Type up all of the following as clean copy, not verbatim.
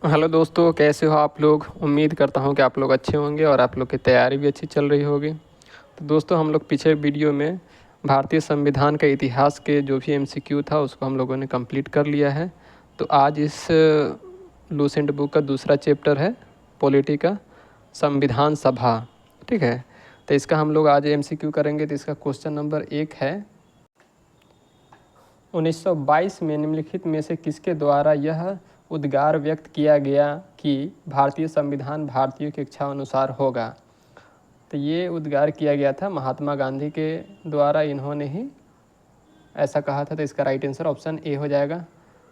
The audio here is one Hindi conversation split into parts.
हेलो दोस्तों, कैसे हो आप लोग। उम्मीद करता हूं कि आप लोग अच्छे होंगे और आप लोग की तैयारी भी अच्छी चल रही होगी। तो दोस्तों, हम लोग पिछले वीडियो में भारतीय संविधान का इतिहास के जो भी एमसीक्यू था उसको हम लोगों ने कंप्लीट कर लिया है। तो आज इस लूसेंट बुक का दूसरा चैप्टर है पॉलिटी का, संविधान सभा। ठीक है, तो इसका हम लोग आज एमसीक्यू करेंगे। तो इसका क्वेश्चन नंबर 1 है, 1922 में निम्नलिखित में से किसके द्वारा यह उद्गार व्यक्त किया गया कि भारतीय संविधान भारतीयों की इच्छा अनुसार होगा। तो ये उद्गार किया गया था महात्मा गांधी के द्वारा, इन्होंने ही ऐसा कहा था। तो इसका राइट आंसर ऑप्शन ए हो जाएगा।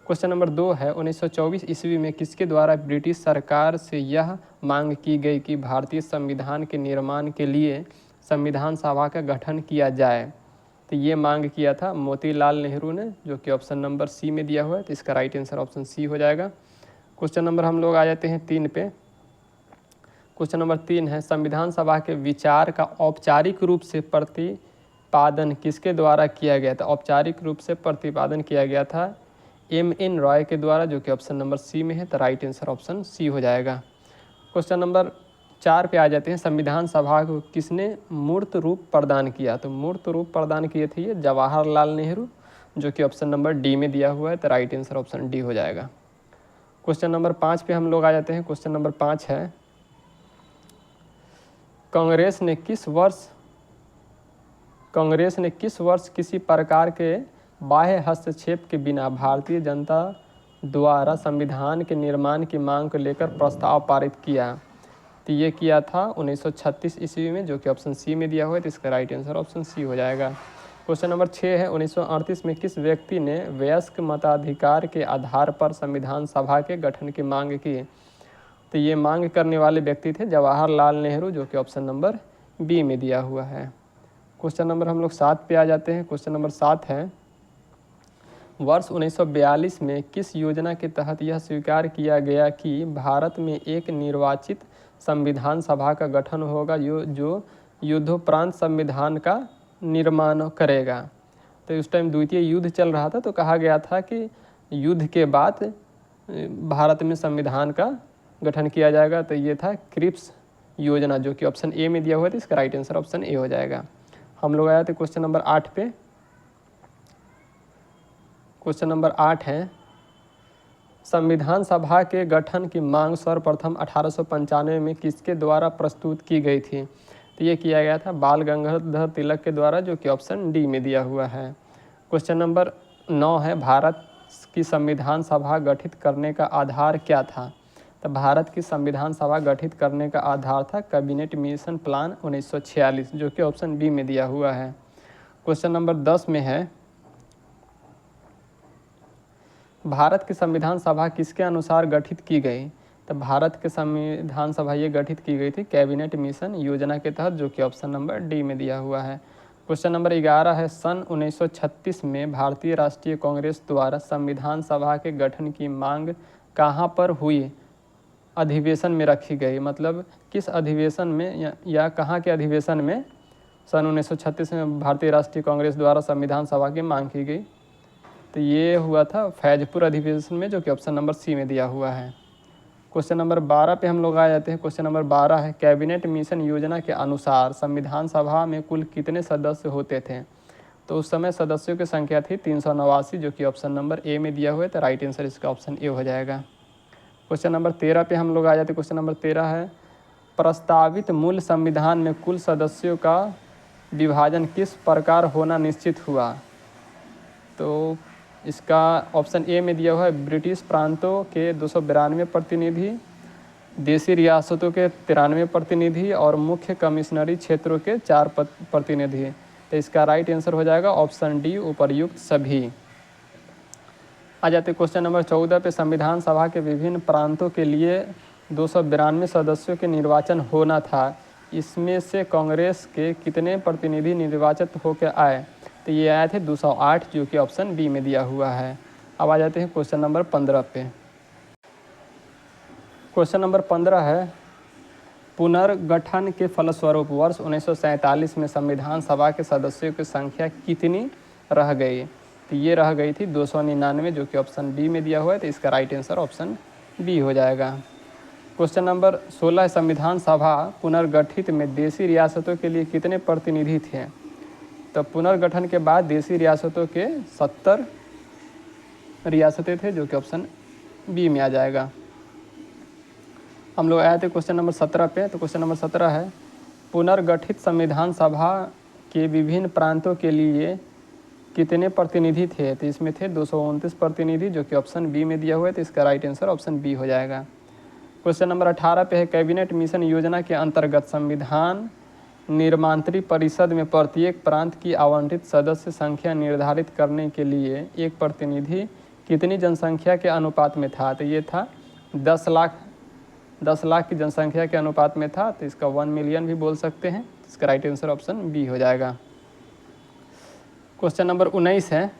क्वेश्चन नंबर 2 है, 1924 ईस्वी में किसके द्वारा ब्रिटिश सरकार से यह मांग की गई कि भारतीय संविधान के निर्माण के लिए संविधान सभा का गठन किया जाए। तो ये मांग किया था मोतीलाल नेहरू ने, जो कि ऑप्शन नंबर सी में दिया हुआ है। तो इसका राइट आंसर ऑप्शन सी हो जाएगा। क्वेश्चन नंबर हम लोग आ जाते हैं 3 पे। क्वेश्चन नंबर 3 है, संविधान सभा के विचार का औपचारिक रूप से प्रतिपादन किसके द्वारा किया गया था। औपचारिक रूप से प्रतिपादन किया गया था एम.एन. रॉय के द्वारा, जो कि ऑप्शन नंबर सी में है। तो राइट आंसर ऑप्शन सी हो जाएगा। क्वेश्चन नंबर 4 पे आ जाते हैं, संविधान सभा को किसने मूर्त रूप प्रदान किया। तो मूर्त रूप प्रदान किए थे ये जवाहरलाल नेहरू, जो कि ऑप्शन नंबर डी में दिया हुआ है। तो राइट आंसर ऑप्शन डी हो जाएगा। क्वेश्चन नंबर 5 पे हम लोग आ जाते हैं। क्वेश्चन नंबर 5 है, कांग्रेस ने किस वर्ष किसी प्रकार के बाह्य हस्तक्षेप के बिना भारतीय जनता द्वारा संविधान के निर्माण की मांग को लेकर प्रस्ताव पारित किया। तो ये किया था 1936 ईस्वी में, जो कि ऑप्शन सी में दिया हुआ है। तो इसका राइट आंसर ऑप्शन सी हो जाएगा। क्वेश्चन नंबर 6 है, 1938 में किस व्यक्ति ने वयस्क मताधिकार के आधार पर संविधान सभा के गठन की मांग की। तो ये मांग करने वाले व्यक्ति थे जवाहरलाल नेहरू, जो कि ऑप्शन नंबर बी में दिया हुआ है। क्वेश्चन नंबर हम लोग 7 पे आ जाते हैं। क्वेश्चन नंबर 7 है, वर्ष 1942 में किस योजना के तहत यह स्वीकार किया गया कि भारत में एक निर्वाचित संविधान सभा का गठन होगा जो युद्धोपरांत संविधान का निर्माण करेगा। तो उस टाइम द्वितीय युद्ध चल रहा था, तो कहा गया था कि युद्ध के बाद भारत में संविधान का गठन किया जाएगा। तो ये था क्रिप्स योजना, जो कि ऑप्शन ए में दिया हुआ था। इसका राइट आंसर ऑप्शन ए हो जाएगा। हम लोग आए थे क्वेश्चन नंबर 8 पे। क्वेश्चन नंबर 8 है, संविधान सभा के गठन की मांग सर्वप्रथम 1895 में किसके द्वारा प्रस्तुत की गई थी। तो ये किया गया था बाल गंगाधर तिलक के द्वारा, जो कि ऑप्शन डी में दिया हुआ है। क्वेश्चन नंबर 9 है, भारत की संविधान सभा गठित करने का आधार क्या था। तो भारत की संविधान सभा गठित करने का आधार था कैबिनेट मिशन प्लान 1946, जो कि ऑप्शन बी में दिया हुआ है। क्वेश्चन नंबर 10 में है, भारत की संविधान सभा किसके अनुसार गठित की गई। तो भारत की संविधान सभा ये गठित की गई थी कैबिनेट मिशन योजना के तहत, जो कि ऑप्शन नंबर डी में दिया हुआ है। क्वेश्चन नंबर 11 है, सन 1936 में भारतीय राष्ट्रीय कांग्रेस द्वारा संविधान सभा के गठन की मांग कहाँ पर हुई अधिवेशन में रखी गई। मतलब किस अधिवेशन में या कहाँ के अधिवेशन में सन 1936 में भारतीय राष्ट्रीय कांग्रेस द्वारा संविधान सभा की मांग की गई। तो ये हुआ था फैजपुर अधिवेशन में, जो कि ऑप्शन नंबर सी में दिया हुआ है। क्वेश्चन नंबर 12 पे हम लोग आ जाते हैं। क्वेश्चन नंबर 12 है, कैबिनेट मिशन योजना के अनुसार संविधान सभा में कुल कितने सदस्य होते थे। तो उस समय सदस्यों की संख्या थी 389, जो कि ऑप्शन नंबर ए में दिया हुआ है। तो राइट आंसर इसका ऑप्शन ए हो जाएगा। क्वेश्चन नंबर 13 पे हम लोग आ जाते हैं। क्वेश्चन नंबर 13 है, प्रस्तावित मूल संविधान में कुल सदस्यों का विभाजन किस प्रकार होना निश्चित हुआ। तो इसका ऑप्शन ए में दिया हुआ है, ब्रिटिश प्रांतों के 292 प्रतिनिधि, देशी रियासतों के 93 प्रतिनिधि और मुख्य कमिश्नरी क्षेत्रों के 4 प्रतिनिधि। तो इसका राइट आंसर हो जाएगा ऑप्शन डी, उपर्युक्त सभी। आ जाते क्वेश्चन नंबर 14 पे, संविधान सभा के विभिन्न प्रांतों के लिए 292 सदस्यों के निर्वाचन होना था, इसमें से कांग्रेस के कितने प्रतिनिधि निर्वाचित होकर आए। तो ये आए थे 208, जो कि ऑप्शन बी में दिया हुआ है। अब आ जाते हैं क्वेश्चन नंबर 15 पे। क्वेश्चन नंबर 15 है, पुनर्गठन के फलस्वरूप वर्ष 1947 में संविधान सभा के सदस्यों की संख्या कितनी रह गई। तो ये रह गई थी 299, जो कि ऑप्शन बी में दिया हुआ है। तो इसका राइट आंसर ऑप्शन बी हो जाएगा। क्वेश्चन नंबर 16 है, संविधान सभा पुनर्गठित में देशी रियासतों के लिए कितने प्रतिनिधि थे? तो पुनर्गठन के बाद देशी रियासतों के 70 रियासतें थे, जो कि ऑप्शन बी में आ जाएगा। हम लोग आए थे क्वेश्चन नंबर 17 पे। तो क्वेश्चन नंबर 17 है, पुनर्गठित संविधान सभा के विभिन्न प्रांतों के लिए कितने प्रतिनिधि थे? तो इसमें थे 229 प्रतिनिधि, जो कि ऑप्शन बी में दिया हुआ है। तो इसका राइट आंसर ऑप्शन बी हो जाएगा। क्वेश्चन नंबर 18 पे है, कैबिनेट मिशन योजना के अंतर्गत संविधान निर्मात्री परिषद में प्रत्येक प्रांत की आवंटित सदस्य संख्या निर्धारित करने के लिए एक प्रतिनिधि कितनी जनसंख्या के अनुपात में था? तो ये था 10 लाख की जनसंख्या के अनुपात में था। तो इसका 1 मिलियन भी बोल सकते हैं। इसका राइट आंसर ऑप्शन बी हो जाएगा। क्वेश्चन नंबर 19 है,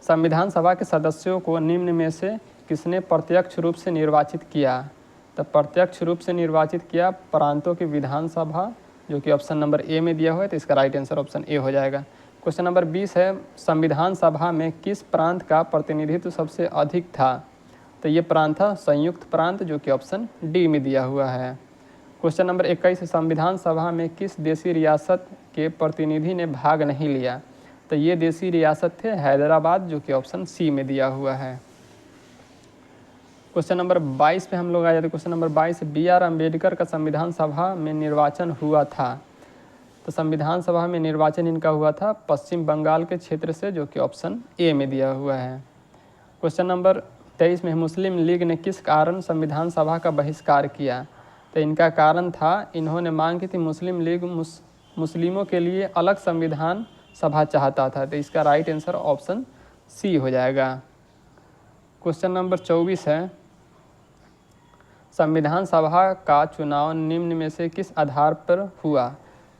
संविधान सभा के सदस्यों को निम्न में से किसने प्रत्यक्ष रूप से निर्वाचित किया? तो प्रत्यक्ष रूप से निर्वाचित किया प्रांतों की विधानसभा, जो कि ऑप्शन नंबर ए में दिया हुआ है। तो इसका राइट आंसर ऑप्शन ए हो जाएगा। क्वेश्चन नंबर 20 है, संविधान सभा में किस प्रांत का प्रतिनिधित्व सबसे अधिक था? तो ये प्रांत था संयुक्त प्रांत, जो कि ऑप्शन डी में दिया हुआ है। क्वेश्चन नंबर 21 है, संविधान सभा में किस देशी रियासत के प्रतिनिधि ने भाग नहीं लिया? तो ये देशी रियासत थे हैदराबाद, जो कि ऑप्शन सी में दिया हुआ है। क्वेश्चन नंबर 22 पे हम लोग आ जाते। Question number 22, B R. अम्बेडकर का संविधान सभा में निर्वाचन हुआ था? तो संविधान सभा में निर्वाचन इनका हुआ था पश्चिम बंगाल के क्षेत्र से, जो कि ऑप्शन ए में दिया हुआ है। क्वेश्चन नंबर 23 में, मुस्लिम लीग ने किस कारण संविधान सभा का बहिष्कार किया? तो इनका कारण था, इन्होंने मांग की थी मुस्लिम लीग मुस्लिमों के लिए अलग संविधान सभा चाहता था। तो इसका राइट आंसर ऑप्शन सी हो जाएगा। क्वेश्चन नंबर 24 है, संविधान सभा का चुनाव निम्न में से किस आधार पर हुआ?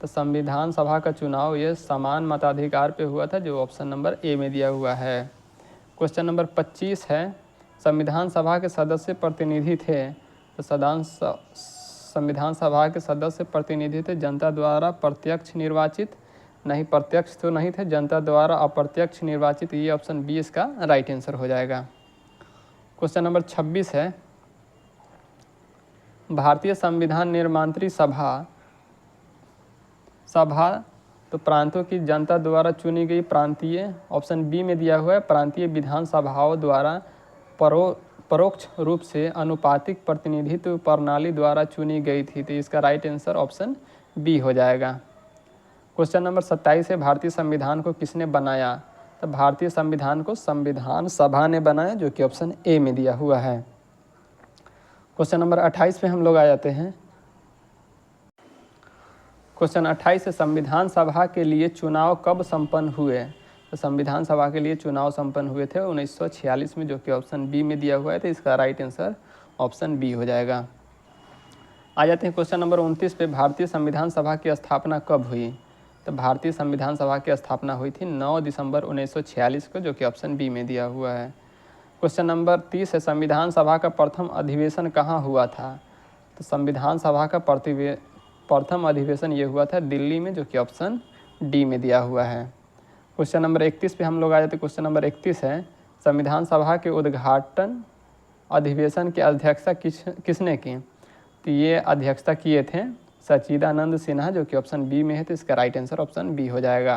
तो संविधान सभा का चुनाव ये समान मताधिकार पे हुआ था, जो ऑप्शन नंबर ए में दिया हुआ है। क्वेश्चन नंबर 25 है, संविधान सभा के सदस्य प्रतिनिधि थे? तो संविधान सभा के सदस्य प्रतिनिधि थे जनता द्वारा प्रत्यक्ष निर्वाचित, नहीं प्रत्यक्ष तो नहीं थे, जनता द्वारा अप्रत्यक्ष निर्वाचित। ये ऑप्शन बी इसका राइट आंसर हो जाएगा। क्वेश्चन नंबर 26 है, भारतीय संविधान निर्मात्री सभा तो प्रांतों की जनता द्वारा चुनी गई प्रांतीय, ऑप्शन बी में दिया हुआ है, प्रांतीय विधानसभाओं द्वारा परोक्ष रूप से अनुपातिक प्रतिनिधित्व प्रणाली द्वारा चुनी गई थी। तो इसका राइट आंसर ऑप्शन बी हो जाएगा। क्वेश्चन नंबर 27 है, भारतीय संविधान को किसने बनाया? तो भारतीय संविधान को संविधान सभा ने बनाया, जो कि ऑप्शन ए में दिया हुआ है। क्वेश्चन नंबर 28 पे हम लोग आ जाते हैं। क्वेश्चन 28 है, संविधान सभा के लिए चुनाव कब संपन्न हुए? तो संविधान सभा के लिए चुनाव संपन्न हुए थे 1946 में, जो कि ऑप्शन बी में दिया हुआ है। तो इसका राइट आंसर ऑप्शन बी हो जाएगा। आ जाते हैं क्वेश्चन नंबर 29 पे, भारतीय संविधान सभा की स्थापना कब हुई? तो भारतीय संविधान सभा की स्थापना हुई थी 9 दिसंबर 1946 को, जो कि ऑप्शन बी में दिया हुआ है। क्वेश्चन नंबर 30 है, संविधान सभा का प्रथम अधिवेशन कहाँ हुआ था? तो संविधान सभा का प्रथम अधिवेशन ये हुआ था दिल्ली में, जो कि ऑप्शन डी में दिया हुआ है। क्वेश्चन नंबर 31 पे हम लोग आ जाते हैं। क्वेश्चन नंबर 31 है, संविधान सभा के उद्घाटन अधिवेशन की अध्यक्षता किसने की? तो ये अध्यक्षता किए थे सच्चिदानंद सिन्हा, जो कि ऑप्शन बी में है। तो इसका राइट आंसर ऑप्शन बी हो जाएगा।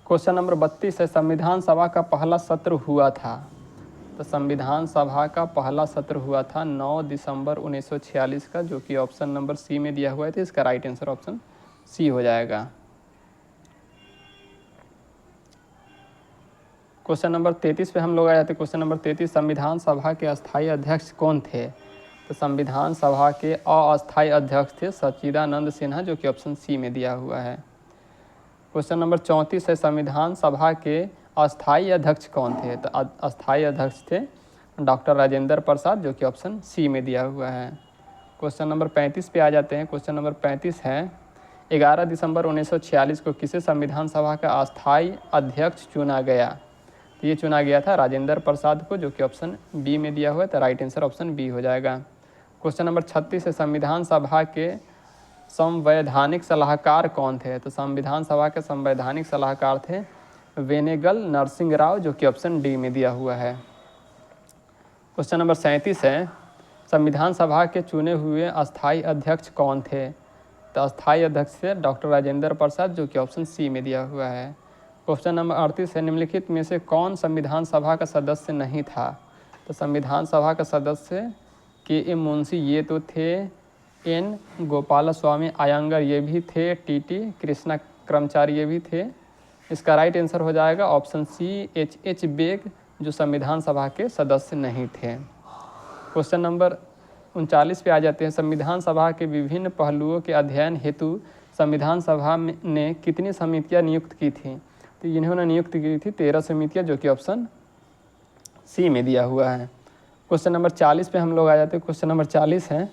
क्वेश्चन नंबर 32 है, संविधान सभा का पहला सत्र हुआ था? तो संविधान सभा का पहला सत्र हुआ था 9 दिसंबर 1946 का, जो कि ऑप्शन नंबर सी में दिया हुआ है। तो इसका राइट आंसर ऑप्शन सी हो जाएगा। क्वेश्चन नंबर 33 पे हम लोग आ जाते हैं। क्वेश्चन नंबर 33, संविधान सभा के अस्थायी अध्यक्ष कौन थे? तो संविधान सभा के अस्थायी अध्यक्ष थे सच्चिदानंद सिन्हा, जो कि ऑप्शन सी में दिया हुआ है। क्वेश्चन नंबर 34 है, संविधान सभा के अस्थायी अध्यक्ष कौन थे? तो अस्थायी अध्यक्ष थे डॉक्टर राजेंद्र प्रसाद, जो कि ऑप्शन सी में दिया हुआ है। क्वेश्चन नंबर 35 पे आ जाते हैं। क्वेश्चन नंबर 35 है, 11 दिसंबर 1946 को किसे संविधान सभा का अस्थायी अध्यक्ष चुना गया? तो ये चुना गया था राजेंद्र प्रसाद को, जो कि ऑप्शन बी में दिया हुआ है। तो राइट आंसर ऑप्शन बी हो जाएगा। क्वेश्चन नंबर 36 है, संविधान सभा के संवैधानिक सलाहकार कौन थे? तो संविधान सभा के संवैधानिक सलाहकार थे वेनेगल नरसिंह राव, जो कि ऑप्शन डी में दिया हुआ है। क्वेश्चन नंबर 37 है, संविधान सभा के चुने हुए अस्थाई अध्यक्ष कौन थे? तो अस्थाई अध्यक्ष थे डॉक्टर राजेंद्र प्रसाद, जो कि ऑप्शन सी में दिया हुआ है। क्वेश्चन नंबर 38 है, निम्नलिखित में से कौन संविधान सभा का सदस्य नहीं था? तो संविधान सभा का सदस्य के मुंशी ये तो थे, एन गोपाल स्वामी अयंगर ये भी थे, टी कृष्णा कर्मचारी ये भी थे। इसका राइट आंसर हो जाएगा ऑप्शन सी, एच बेग, जो संविधान सभा के सदस्य नहीं थे। क्वेश्चन नंबर 39 पे आ जाते हैं, संविधान सभा के विभिन्न पहलुओं के अध्ययन हेतु संविधान सभा ने कितनी समितियां नियुक्त की थी? तो इन्होंने नियुक्त की थी 13 समितियां, जो कि ऑप्शन सी में दिया हुआ है। क्वेश्चन नंबर 40 पे हम लोग आ जाते हैं। क्वेश्चन नंबर 40 है,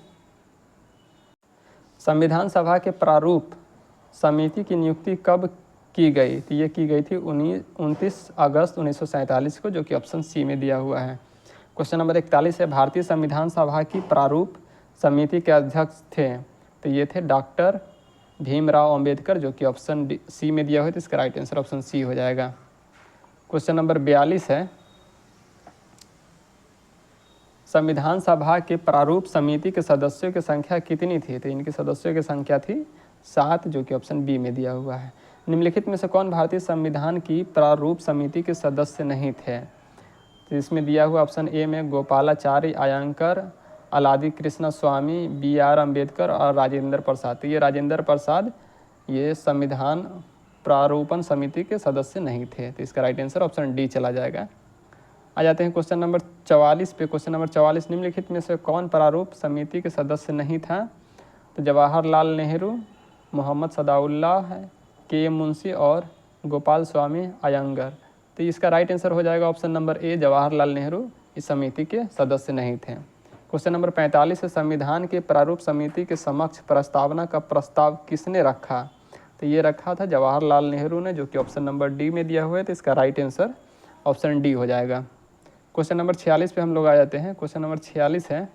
संविधान सभा के प्रारूप समिति की नियुक्ति कब की गई? तो ये की गई थी 29 अगस्त 1947 को, जो कि ऑप्शन सी में दिया हुआ है। क्वेश्चन नंबर 41 है, भारतीय संविधान सभा की प्रारूप समिति के अध्यक्ष थे? तो ये थे डॉक्टर भीमराव अंबेडकर, जो कि ऑप्शन सी में दिया हुआ है। तो इसका राइट आंसर ऑप्शन सी हो जाएगा। क्वेश्चन नंबर 42 है, संविधान सभा के प्रारूप समिति के सदस्यों की संख्या कितनी थी? तो इनके सदस्यों की संख्या थी 7, जो कि ऑप्शन बी में दिया हुआ है। निम्नलिखित में से कौन भारतीय संविधान की प्रारूप समिति के सदस्य नहीं थे? तो इसमें दिया हुआ ऑप्शन ए में गोपालाचारी अयंकर, अलादी कृष्ण स्वामी, BR अम्बेडकर और राजेंद्र प्रसाद। तो ये राजेंद्र प्रसाद ये संविधान प्रारूपण समिति के सदस्य नहीं थे। तो इसका राइट आंसर ऑप्शन डी चला जाएगा। आ जाते हैं क्वेश्चन नंबर 44 पे। क्वेश्चन नंबर 44, निम्नलिखित में से कौन प्रारूप समिति के सदस्य नहीं था? तो जवाहरलाल नेहरू, मोहम्मद सदाउल्लाह, के मुंशी और गोपाल स्वामी अयंगर। तो इसका राइट आंसर हो जाएगा option number A, Jawaharlal Nehru इस समिति के सदस्य नहीं थे। क्वेश्चन नंबर 45 है, संविधान के प्रारूप समिति के समक्ष प्रस्तावना का प्रस्ताव किसने रखा? तो ये रखा था जवाहरलाल नेहरू ने, जो कि ऑप्शन नंबर डी में दिया हुआ है। तो इसका राइट आंसर ऑप्शन डी हो जाएगा। क्वेश्चन नंबर 46 पे हम लोग आ जाते हैं। क्वेश्चन नंबर 46 है,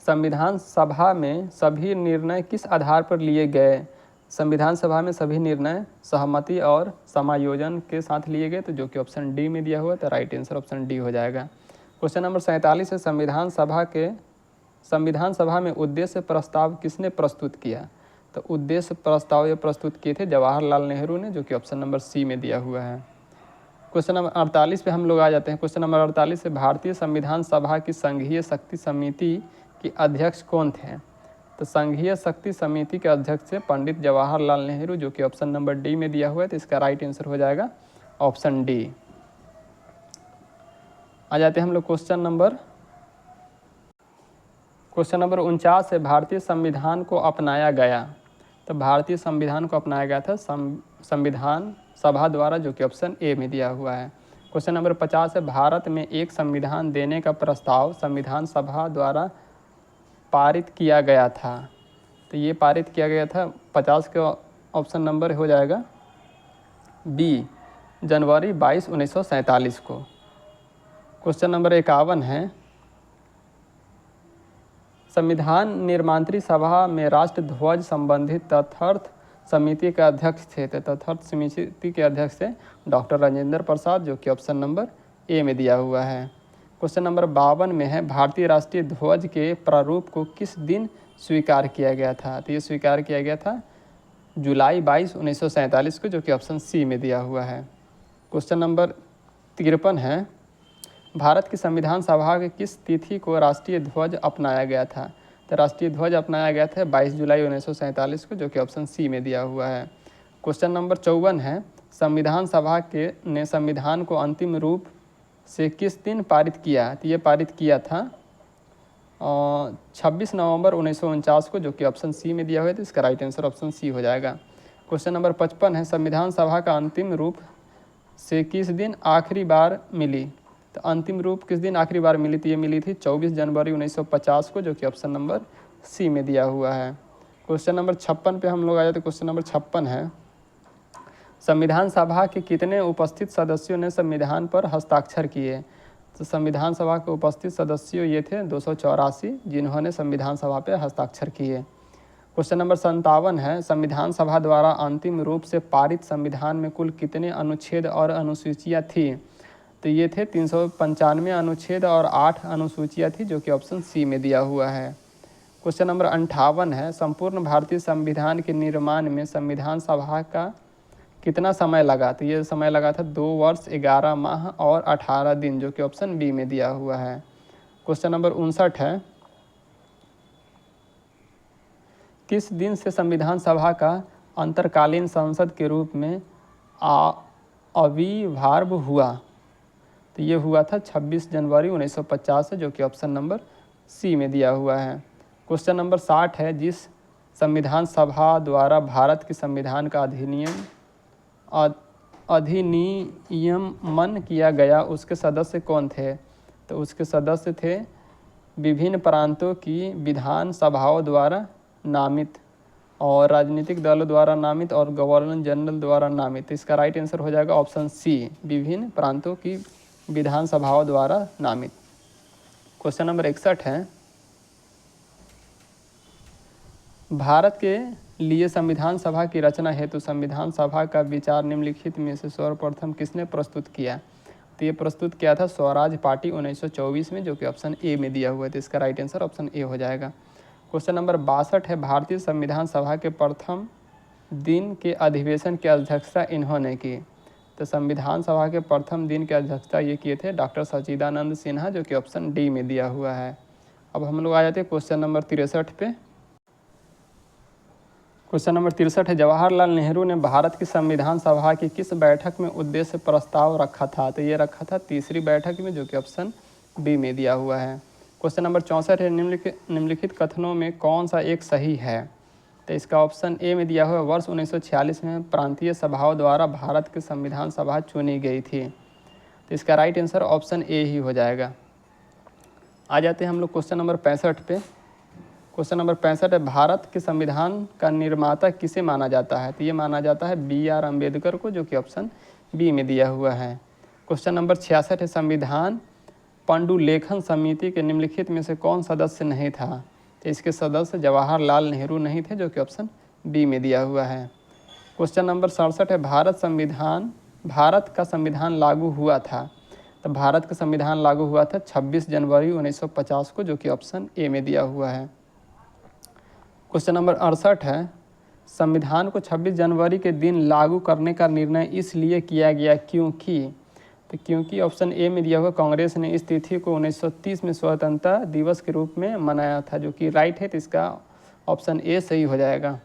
संविधान सभा में सभी निर्णय किस आधार पर लिए गए? संविधान सभा में सभी निर्णय सहमति और समायोजन के साथ लिए गए, तो जो कि ऑप्शन डी में दिया हुआ है। तो राइट आंसर ऑप्शन डी हो जाएगा। क्वेश्चन नंबर 47 है, संविधान सभा में उद्देश्य प्रस्ताव किसने प्रस्तुत किया? तो उद्देश्य प्रस्ताव ये प्रस्तुत किए थे जवाहरलाल नेहरू ने, जो कि ऑप्शन नंबर सी में दिया हुआ है। क्वेश्चन नंबर 48 पे हम लोग आ जाते हैं। क्वेश्चन नंबर 48 है, भारतीय संविधान सभा की संघीय शक्ति समिति के अध्यक्ष कौन थे? तो संघीय शक्ति समिति के अध्यक्ष थे पंडित जवाहरलाल नेहरू, जो कि ऑप्शन नंबर डी में दिया हुआ है। तो इसका राइट आंसर हो जाएगा ऑप्शन डी। आ जाते हैं हम लोग क्वेश्चन नंबर 49 है, भारतीय संविधान को अपनाया गया? तो भारतीय संविधान को अपनाया गया था संविधान सभा द्वारा, जो कि ऑप्शन ए में दिया हुआ है। क्वेश्चन नंबर 50 है, भारत में एक संविधान देने का प्रस्ताव संविधान सभा द्वारा पारित किया गया था? तो ये पारित किया गया था 50 का ऑप्शन नंबर हो जाएगा बी, जनवरी 22, 1947 को। क्वेश्चन नंबर 51 है, संविधान निर्मात्री सभा में राष्ट्र ध्वज संबंधित तथार्थ समिति के अध्यक्ष थे? तो तथार्थ समिति के अध्यक्ष थे डॉक्टर राजेंद्र प्रसाद, जो कि ऑप्शन नंबर ए में दिया हुआ है। क्वेश्चन नंबर 52 में है, भारतीय राष्ट्रीय ध्वज के प्रारूप को किस दिन स्वीकार किया गया था? तो ये स्वीकार किया गया था जुलाई 22, 1947 को, जो कि ऑप्शन सी में दिया हुआ है। क्वेश्चन नंबर 53 है, भारत की संविधान सभा के किस तिथि को राष्ट्रीय ध्वज अपनाया गया था? तो राष्ट्रीय ध्वज अपनाया गया था 22 जुलाई 1947 को, जो कि ऑप्शन सी में दिया हुआ है। क्वेश्चन नंबर 54 है, संविधान सभा के ने संविधान को अंतिम रूप से किस दिन पारित किया? तो ये पारित किया था 26 नवंबर 1949 को, जो कि ऑप्शन सी में दिया हुआ है। तो इसका राइट आंसर ऑप्शन सी हो जाएगा। क्वेश्चन नंबर 55 है, संविधान सभा का अंतिम रूप से किस दिन आखिरी बार मिली? तो अंतिम रूप किस दिन आखिरी बार मिली? तो ये मिली थी 24 जनवरी 1950 को, जो कि ऑप्शन नंबर सी में दिया हुआ है। क्वेश्चन नंबर 56 पे हम लोग आ जाते हैं। क्वेश्चन नंबर 56 है, संविधान सभा के कितने उपस्थित सदस्यों ने संविधान पर हस्ताक्षर किए? तो संविधान सभा के उपस्थित सदस्यों ये थे 284, जिन्होंने संविधान सभा पर हस्ताक्षर किए। क्वेश्चन नंबर 57 है, संविधान सभा द्वारा अंतिम रूप से पारित संविधान में कुल कितने अनुच्छेद और अनुसूचियाँ थी? तो ये थे 395 अनुच्छेद और 8 अनुसूचियाँ थी, जो कि ऑप्शन सी में दिया हुआ है। क्वेश्चन नंबर 58 है, संपूर्ण भारतीय संविधान के निर्माण में संविधान सभा का कितना समय लगा? तो ये समय लगा था 2 वर्ष 11 माह और 18 दिन, जो कि ऑप्शन बी में दिया हुआ है। क्वेश्चन नंबर 59 है, किस दिन से संविधान सभा का अंतरकालीन संसद के रूप में आविर्भाव हुआ? तो ये हुआ था 26 जनवरी 1950 से, जो कि ऑप्शन नंबर सी में दिया हुआ है। क्वेश्चन नंबर 60 है, जिस संविधान सभा द्वारा भारत के संविधान का अधिनियमन किया गया उसके सदस्य कौन थे? तो उसके सदस्य थे विभिन्न प्रांतों की विधान सभाओं द्वारा नामित और राजनीतिक दलों द्वारा नामित और गवर्नर जनरल द्वारा नामित। इसका राइट आंसर हो जाएगा ऑप्शन सी, विभिन्न प्रांतों की विधान सभाओं द्वारा नामित। क्वेश्चन नंबर 61 है, भारत के लिए संविधान सभा की रचना हेतु संविधान सभा का विचार निम्नलिखित में से सर्वप्रथम किसने प्रस्तुत किया? तो ये प्रस्तुत किया था स्वराज पार्टी 1924 में, जो कि ऑप्शन ए में दिया हुआ है। तो इसका राइट आंसर ऑप्शन ए हो जाएगा। क्वेश्चन नंबर 62 है, भारतीय संविधान सभा के प्रथम दिन के अधिवेशन की अध्यक्षता इन्होंने की? तो संविधान सभा के प्रथम दिन के अध्यक्षता ये किए थे डॉक्टर सच्चिदानंद सिन्हा, जो कि ऑप्शन डी में दिया हुआ है। अब हम लोग आ जाते हैं क्वेश्चन नंबर 63 पे। क्वेश्चन नंबर 63 है, जवाहरलाल नेहरू ने भारत की संविधान सभा की किस बैठक में उद्देश्य प्रस्ताव रखा था? तो ये रखा था तीसरी बैठक में, जो कि ऑप्शन बी में दिया हुआ है। क्वेश्चन नंबर 64 है, निम्नलिखित कथनों में कौन सा एक सही है? तो इसका ऑप्शन ए में दिया हुआ है, वर्ष 1946 में प्रांतीय सभाओं द्वारा भारत की संविधान सभा चुनी गई थी। तो इसका राइट आंसर ऑप्शन ए ही हो जाएगा। आ जाते हैं हम लोग क्वेश्चन नंबर 65 पे। क्वेश्चन नंबर 65 है, भारत के संविधान का निर्माता किसे माना जाता है? तो ये माना जाता है BR अम्बेडकर को, जो कि ऑप्शन बी में दिया हुआ है। क्वेश्चन नंबर 66 है, संविधान पांडुलेखन समिति के निम्नलिखित में से कौन सदस्य नहीं था? तो इसके सदस्य जवाहरलाल नेहरू नहीं थे, जो कि ऑप्शन बी में दिया हुआ है। क्वेश्चन नंबर 67 है, भारत का संविधान लागू हुआ था? तो भारत का संविधान लागू हुआ था 26 जनवरी 1950 को, जो कि ऑप्शन ए में दिया हुआ है। क्वेश्चन नंबर 68 है, संविधान को 26 जनवरी के दिन लागू करने का निर्णय इसलिए किया गया क्योंकि? तो क्योंकि ऑप्शन ए में दिया हुआ कांग्रेस ने इस तिथि को 1930 में स्वतंत्रता दिवस के रूप में मनाया था, जो कि राइट है। तो इसका ऑप्शन ए सही हो जाएगा।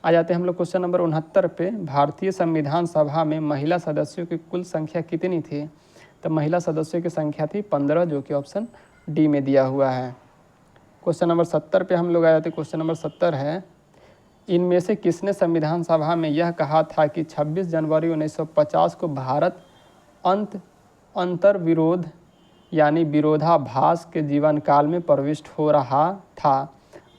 आ जाते हैं हम लोग क्वेश्चन नंबर 69 पे। भारतीय संविधान सभा में महिला सदस्यों की कुल संख्या कितनी थी? तो महिला सदस्यों की संख्या थी 15, जो कि ऑप्शन डी में दिया हुआ है। क्वेश्चन नंबर 70 पे हम लोग आ जाते हैं। क्वेश्चन नंबर 70 है, इनमें से किसने संविधान सभा में यह कहा था कि 26 जनवरी 1950 को भारत अंतर्विरोध यानी विरोधाभास के जीवन काल में प्रविष्ट हो रहा था?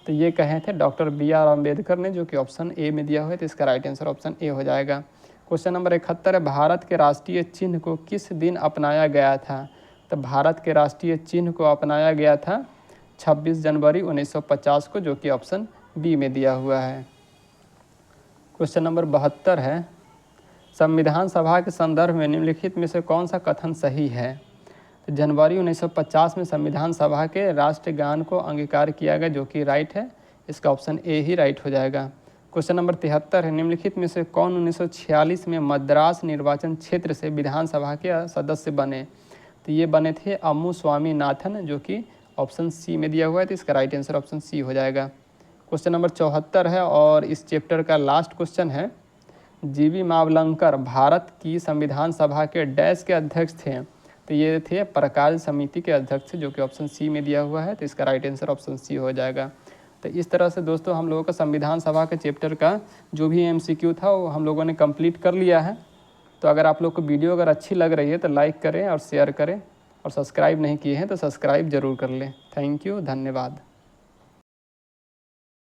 तो ये कहे थे डॉक्टर BR अम्बेडकर ने, जो कि ऑप्शन ए में दिया हुआ है। तो इसका राइट आंसर ऑप्शन ए हो जाएगा। क्वेश्चन नंबर 71 है, भारत के राष्ट्रीय चिन्ह को किस दिन अपनाया गया था? तो भारत के राष्ट्रीय चिन्ह को अपनाया गया था 26 जनवरी 1950 को, जो कि ऑप्शन बी में दिया हुआ है। क्वेश्चन नंबर 72 है, संविधान सभा के संदर्भ में निम्नलिखित में से कौन सा कथन सही है? तो जनवरी 1950 में संविधान सभा के राष्ट्रगान को अंगीकार किया गया, जो कि राइट है। इसका ऑप्शन ए ही राइट हो जाएगा। क्वेश्चन नंबर 73 है, निम्नलिखित में से कौन 1946 में मद्रास निर्वाचन क्षेत्र से विधानसभा के सदस्य बने? तो ये बने थे अम्मू स्वामीनाथन, जो कि ऑप्शन सी में दिया हुआ है। तो इसका राइट आंसर ऑप्शन सी हो जाएगा। क्वेश्चन नंबर 74 है और इस चैप्टर का लास्ट क्वेश्चन है, GV मावलंकर भारत की संविधान सभा के डैश के अध्यक्ष थे? तो ये थे प्रकाश समिति के अध्यक्ष, जो कि ऑप्शन सी में दिया हुआ है। तो इसका राइट आंसर ऑप्शन सी हो जाएगा। तो इस तरह से दोस्तों हम लोगों का संविधान सभा के चैप्टर का जो भी MCQ था वो हम लोगों ने कंप्लीट कर लिया है। तो अगर आप लोग को वीडियो अगर अच्छी लग रही है तो लाइक करें और शेयर करें, और सब्सक्राइब नहीं किए हैं तो सब्सक्राइब ज़रूर कर लें। थैंक यू, धन्यवाद।